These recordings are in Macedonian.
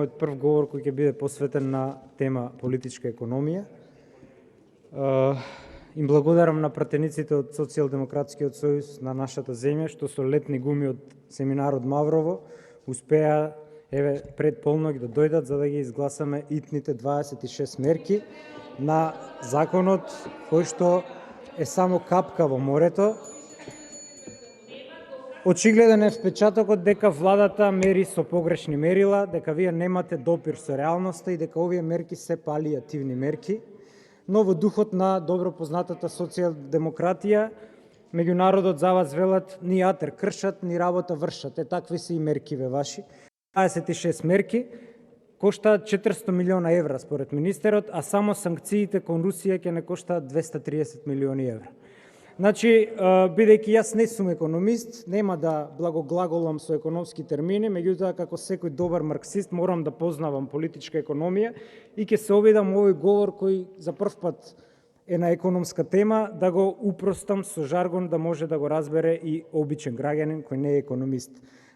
Мојот прв говор кој ќе биде посветен на тема политичка економија. Им благодарам на пратениците од Социјалдемократскиот сојуз на нашата земја, што со летни гуми од семинарот Маврово успеа пред полнок да дојдат за да ги изгласаме итните 26 мерки на законот кој што е само капка во морето. Очигледен е впечатокот дека владата мери со погрешни мерила, дека вие немате допир со реалноста и дека овие мерки се палијативни мерки, но во духот на добро познатата социјалдемократија, меѓу народот за вас велат ни атер кршат, ни работа вршат. Такви се и меркиве ваши. 26 мерки коштаат 400 милиона евра според министерот, а само санкциите кон Русија ќе не коштаат 230 милиони евра. Значи, бидејќи јас не сум економист, нема да благоглаголам со економски термини, меѓутоа како секој добар марксист морам да познавам политичка економија и ќе се обидам овој говор кој за прв пат е на економска тема да го упростам со жаргон да може да го разбере и обичен граѓанин кој не е економист.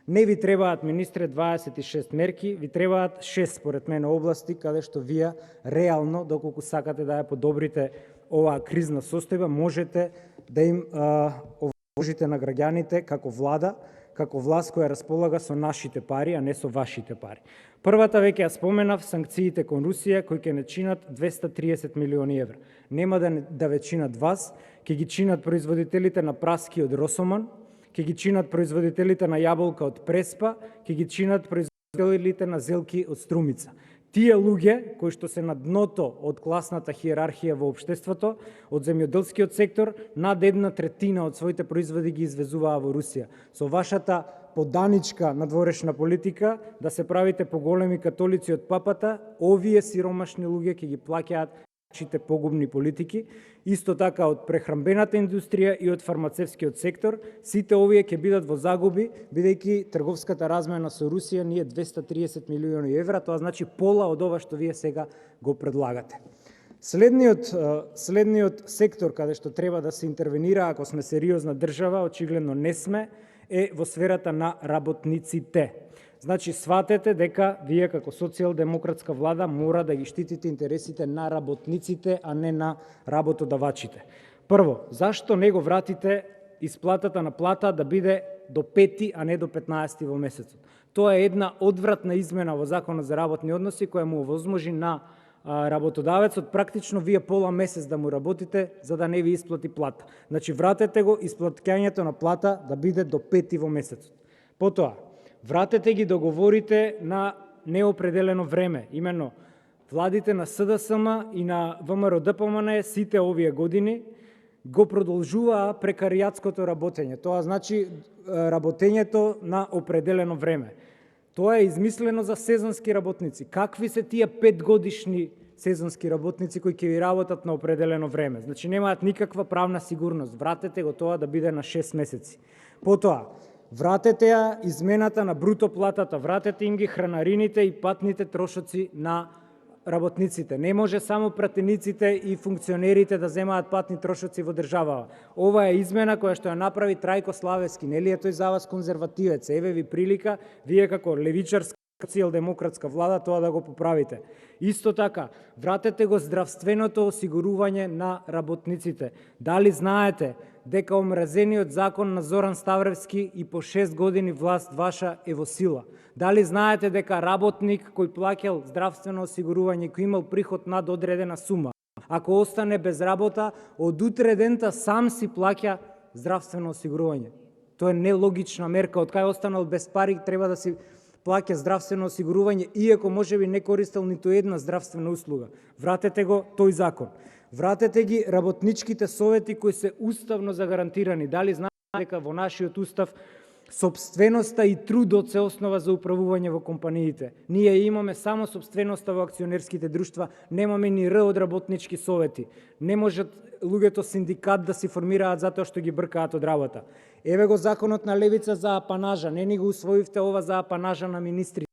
Не ви требаат, министре, 26 мерки, ви требаат 6 според мене области каде што вие реално, доколку сакате да ја подобрите оваа кризна состојба, можете да им овложите на граѓаните како влада, како власт која располага со нашите пари, а не со вашите пари. Првата веќе ја споменав, санкциите кон Русија кои ќе не чинат 230 милиони евра. Нема да ве чинат вас, ќе ги чинат производителите на праски од Росоман, ќе ги чинат производителите на јаболка од Преспа, ќе ги чинат производителите на зелки од Струмица. Тие луѓе кои што се на дното од класната хиерархија во општеството, од земјоделскиот сектор, над 1/3 од своите производи ги извезуваа во Русија. Со вашата поданичка надворешна политика да се правите поголеми католици од папата, овие сиромашни луѓе ќе ги плаќаат вашите погубни политики. Исто така од прехранбената индустрија и од фармацевскиот сектор, сите овие ќе бидат во загуби, бидејќи трговската размена со Русија ние 230 милиони евра, тоа значи пола од ова што вие сега го предлагате. Следниот сектор каде што треба да се интервенира ако сме сериозна држава, очигледно не сме, е во сферата на работниците. Значи, сватете дека вие како социјалдемократска влада мора да ги штитите интересите на работниците, а не на работодавачите. Прво, зашто не го вратите исплатата на плата да биде до 5, а не до 15 во месецот? Тоа е една одвратна измена во Законот за работни односи која му овозможи на работодавецот практично вие пола месец да му работите за да не ви исплати плата. Значи, вратете го исплаќањето на плата да биде до 5 во месецот. Потоа, вратете ги договорите на неопределено време. Именно, владите на СДСМ и на ВМРО-ДПМН сите овие години го продолжуваа прекаријатското работење. Тоа значи работењето на определено време. Тоа е измислено за сезонски работници. Какви се тие 5-годишни сезонски работници кои ќе ви работат на определено време? Значи немаат никаква правна сигурност. Вратете го тоа да биде на 6 месеци. Потоа, вратете ја измената на бруто платата, вратете им ги хранарините и патните трошоци на работниците. Не може само пратениците и функционерите да земаат патни трошоци во државава. Ова е измена која што ја направи Трајко Славевски. Нели е тој за вас конзервативец? Еве ви прилика, вие како левичарска социјалдемократска влада тоа да го поправите. Исто така, вратете го здравственото осигурување на работниците. Дали знаете дека омразениот закон на Зоран Ставревски и по 6 години власт ваша е во сила? Дали знаете дека работник кој плаќал здравствено осигурување, кој имал приход над одредена сума, ако остане без работа, од утре дента сам си плаќа здравствено осигурување? Тоа е нелогична мерка. Од кај останал без пари треба да си плаќа здравствено осигурување, иако можеби не користел ниту една здравствена услуга. Вратете го тој закон. Вратете ги работничките совети кои се уставно загарантирани. Дали знаете дека во нашиот устав собственоста и трудот се основа за управување во компаниите? Ние имаме само собственоста во акционерските друштва, немаме ни Р од работнички совети. Не можат луѓето синдикат да се формираат затоа што ги бркаат од работа. Еве го законот на левица за апанажа, не ни го усвоивте ова за апанажа на министри.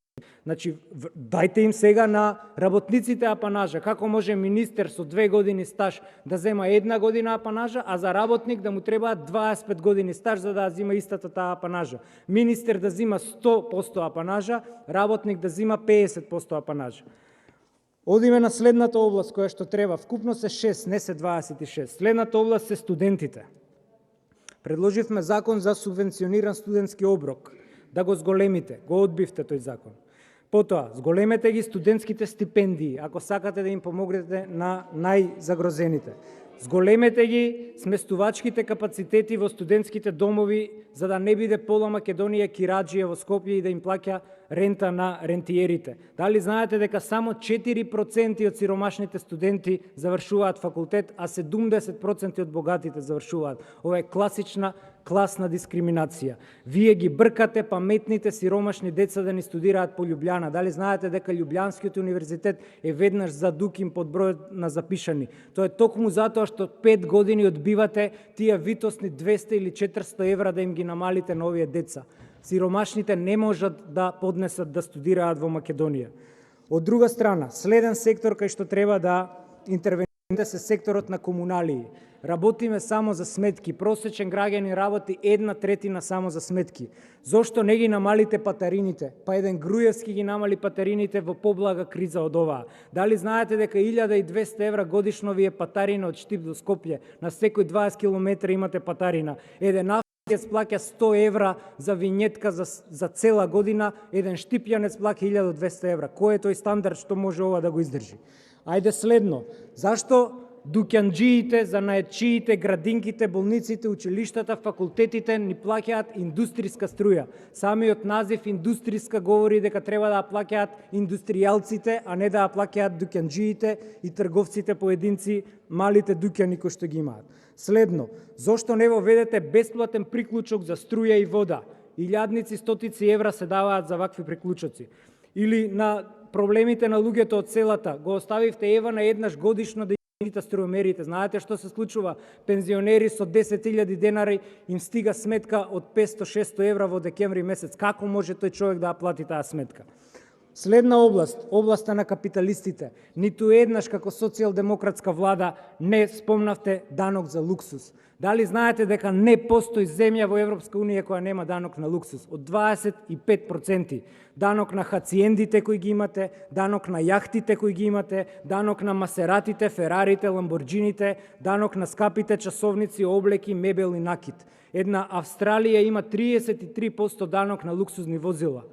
Значи, дајте им сега на работниците апанажа. Како може министер со 2 години стаж да зема 1 година апанажа, а за работник да му требаат 25 години стаж за да зема истата таа апанажа? Министер да зема 100% апанажа, работник да зема 50% апанажа. Одиме на следната област која што треба. Вкупно се 6, не се 26. Следната област се студентите. Предложивме закон за субвенциониран студентски оброк. Да го зголемите. Го одбивте тој закон. Потоа, зголемете ги студентските стипендии, ако сакате да им помогнете на најзагрозените. Зголемете ги сместувачките капацитети во студентските домови, за да не биде пола Македонија кираџија во Скопје и да им плаќа рента на рентиерите. Дали знаете дека само 4% од сиромашните студенти завршуваат факултет, а 70% од богатите завршуваат? Ова е класична класна дискриминација. Вие ги бркате паметните сиромашни деца да ни студираат по Љубљана. Дали знаете дека Љубљанскиот универзитет е веднаш задукин под бројот на запишани? Тоа е токму затоа што 5 години одбивате тие витосни 200 или 400 евра да им ги намалите на овие деца. Сиромашните не можат да поднесат да студираат во Македонија. Од друга страна, следен сектор кај што треба да интервенирате се секторот на комуналии. Работиме само за сметки. Просечен граѓанин работи 1/3 само за сметки. Зошто не ги намалите патарините? Па еден Груевски ги намали патарините во поблага криза од оваа. Дали знаете дека 1200 евра годишно ви е патарина од Штип до Скопје? На секој 20 км имате патарина. Еден австријец плаќа 100 евра за винетка за цела година, еден штипјанец плаќа 1200 евра. Кој е тој стандард што може ова да го издржи? Ајде следно. Зашто дуќанџиите, занаетчиите, градинките, болниците, училиштата, факултетите ни плаќаат индустријска струја? Самиот назив индустријска говори дека треба да плаќаат индустријалците, а не да плаќаат дуќанџиите и трговците поединци, малите дуќани кои што ги имаат. Следно, зошто не воведете бесплатен приклучок за струја и вода? Илјадници, стотици евра се даваат за вакви приклучоци. Или на проблемите на луѓето од селата, го оставивте ева на еднаш годишно да струјомерите. Знаете што се случува? Пензионери со 10.000 денари им стига сметка од 500-600 евра во декември месец. Како може тој човек да плати таа сметка? Следна област, областа на капиталистите. Ниту еднаш како социјалдемократска влада не спомнавте данок за луксус. Дали знаете дека не постои земја во Европска унија која нема данок на луксус? Од 25%. Данок на хациендите кои ги имате, данок на јахтите кои ги имате, данок на масератите, ферарите, ламборџините, данок на скапите часовници, облеки, мебел и накит. Една Австралија има 33% данок на луксузни возила.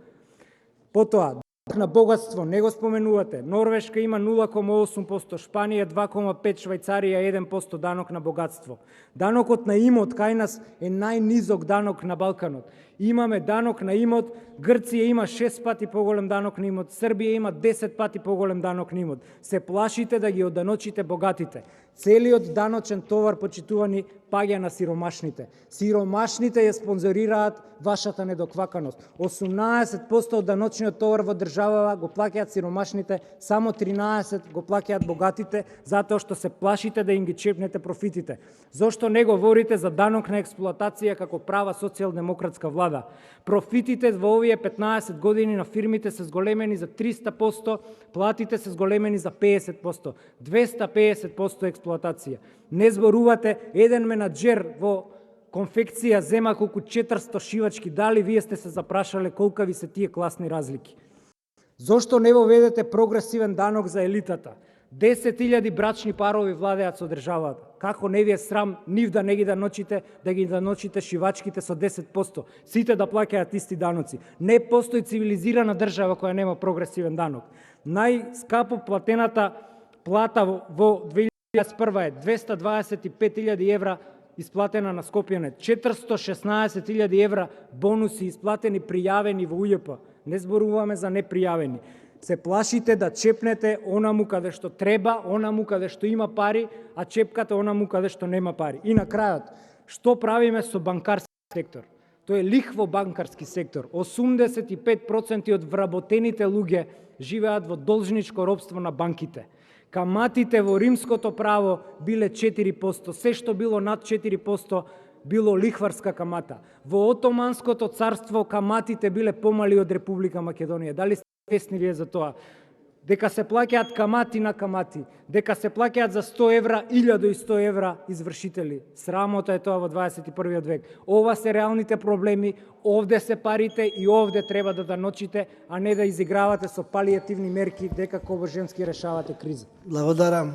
Потоа, на богатство не го споменувате. Норвешка има 0,8%, Шпанија 2,5%, Швајцарија 1% данок на богатство. Данокот на имот кај нас е најнизок данок на Балканот. Имаме данок на имот, Грција има 6 пати поголем данок на имот, Србија има 10 пати поголем данок на имот. Се плашите да ги оданочите богатите. Целиот даночен товар, почитувани, паѓа на сиромашните. Сиромашните ја спонзорираат вашата недокваканост. 18% од даночниот товар во државава го плаќаат сиромашните, само 13% го плаќаат богатите, затоа што се плашите да им ги чепнете профитите. Зошто не говорите за данок на експлоатација како права социјалдемократска влада? Профитите во овие 15 години на фирмите се зголемени за 300%, платите се зголемени за 50%, 250% експлоатација. Не зборувате, еден менаџер во конфекција зема колку 400 шивачки, дали вие сте се запрашале колкави се тие класни разлики? Зошто не воведете прогресивен данок за елитата? 10.000 брачни парови владеат со државата. Како не ви е срам нив да не ги даночите шивачките со 10%, сите да плаќаат исти даноци? Не постои цивилизирана држава која нема прогресивен данок. Најскапо платената плата во 2021 е 225.000 евра исплатена на Скопјане, 416.000 евра бонуси исплатени пријавени во УЈП. Не зборуваме за непријавени. Се плашите да чепнете онаму каде што треба, онаму каде што има пари, а чепкате онаму каде што нема пари. И на крајот, што правиме со банкарски сектор? Тој е лихво банкарски сектор. 85% од вработените луѓе живеат во должничко робство на банките. Каматите во римското право биле 4%, се што било над 4% било лихварска камата. Во Отоманското царство каматите биле помали од Република Македонија. Дали свесни вие за тоа. Дека се плаќаат камати на камати, дека се плаќаат за 100 евра, 1100 евра извршители. Срамота е тоа во 21. век. Ова се реалните проблеми, овде се парите и овде треба да ночите, а не да изигравате со палиативни мерки дека кобржемски решавате криза. Благодарам.